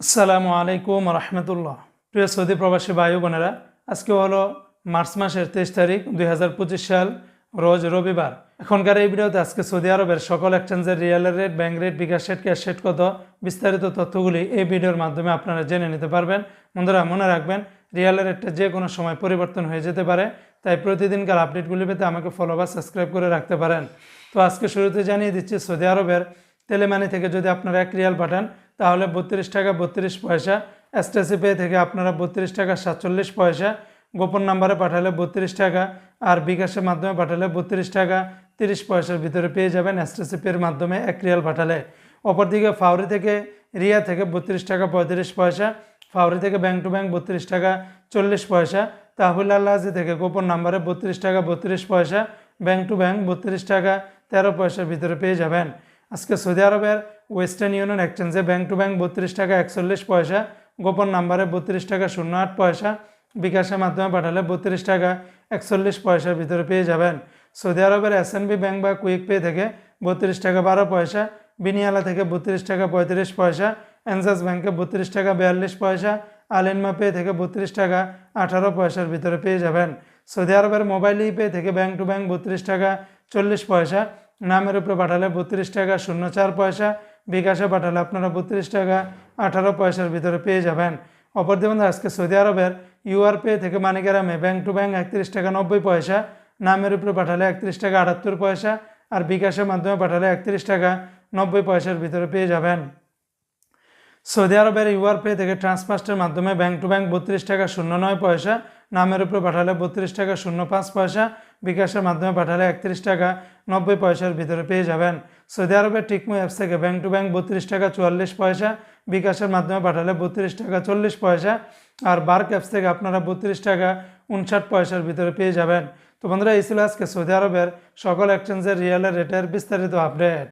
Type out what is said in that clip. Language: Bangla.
আসসালামু আলাইকুম রহমতুল্লাহ। প্রিয় সৌদি প্রবাসী ভাই বোনেরা, আজকে হলো মার্চ মাসের 23 তারিখ 2025 সাল, রোজ রবিবার। এখনকার এই ভিডিওতে আজকে সৌদি আরবের সকল এক্সচেঞ্জের রিয়েলের রেট, ব্যাংক রেট, বিকাশ রেট, ক্যাশ রেট কত, বিস্তারিত তথ্যগুলি এই ভিডিওর মাধ্যমে আপনারা জেনে নিতে পারবেন। বন্ধুরা মনে রাখবেন, রিয়েলের রেটটা যে কোনো সময় পরিবর্তন হয়ে যেতে পারে, তাই প্রতিদিনকার আপডেটগুলি পেতে আমাকে ফলো বা সাবস্ক্রাইব করে রাখতে পারেন। তো আজকে শুরুতে জানিয়ে দিচ্ছি, সৌদি আরবের তেলেমানি থেকে যদি আপনারা 1 রিয়াল পাঠান তাহলে 32 টাকা 32 পয়সা, এসটিসি পে থেকে আপনারা 32 টাকা 47 পয়সা, গোপন নাম্বারে পাঠালে 32 টাকা, আর বিকাশের মাধ্যমে পাঠালে 32 টাকা 30 পয়সার ভিতরে পেয়ে যাবেন এসটিসি পের মাধ্যমে 1 রিয়াল পাঠালে। অপরদিকে ফাউরি থেকে রিয়া থেকে 32 টাকা 35 পয়সা, ফাউরি থেকে ব্যাংক টু ব্যাংক 32 টাকা 40 পয়সা, তাহবিল আল্লাহি থেকে গোপন নাম্বারে 32 টাকা 32 পয়সা, ব্যাংক টু ব্যাংক 32 টাকা 13 পয়সার ভিতরে পেয়ে যাবেন। আজকে সৌদি আরবের ওয়েস্টার্ন ইউনিয়ন এক্সচেঞ্জে ব্যাংক টু ব্যাংক 32 টাকা 41 পয়সা, গোপন নাম্বারে 32 টাকা 08 পয়সা, বিকাশের মাধ্যমে পাঠালে 32 টাকা 41 পয়সার ভিতরে পেয়ে যাবেন। সৌদি আরবের এসএনবি ব্যাংক বা কুইক পে থেকে 32 টাকা 12 পয়সা, বিনিয়ালা থেকে 32 টাকা 35 পয়সা, এনজাস ব্যাংকে 32 টাকা 42 পয়সা, আলিনমা পে থেকে 32 টাকা 18 পয়সার ভিতরে পেয়ে যাবেন। সৌদি আরবের মোবাইল পে থেকে ব্যাংক টু ব্যাংক 32 টাকা 40 পয়সা, নামের উপরে পাঠালে 32 টাকা 04 পয়সা, বিকাশে পাঠালে আপনারা 32 টাকা 18 পয়সার ভিতরে পেয়ে যাবেন। অপরদিকে আজকে সৌদি আরবের ইউআর পে থেকে মানিগ্রামে ব্যাংক টু ব্যাংক 31 টাকা 90 পয়সা, নামের উপরে পাঠালে 31 টাকা 78 পয়সা, আর বিকাশের মাধ্যমে পাঠালে 31 টাকা 90 পয়সার ভিতরে পেয়ে যাবেন। সৌদি আরবের ইউআর পে থেকে ট্রান্সফার্স্টের মাধ্যমে ব্যাংক টু ব্যাংক 32 টাকা 09 পয়সা, নামের উপরে পাঠালে 32 টাকা 05 পয়সা, বিকাশের মাধ্যমে পাঠালে 31 টাকা 90 পয়সার ভিতরে পেয়ে যাবেন। সৌদি আরবের টিকমু অ্যাপস থেকে ব্যাংক টু ব্যাংক 32 টাকা 44 পয়সা, বিকাশের মাধ্যমে পাঠালে 32 টাকা 40 পয়সা, আর বার্ক অ্যাপস থেকে আপনারা 32 টাকা 59 পয়সার ভিতরে পেয়ে যাবেন। তো বন্ধুরা, এই ছিল আজকে সৌদি আরবের সকল এক্সচেঞ্জের রিয়েলের রেটের বিস্তারিত আপডেট।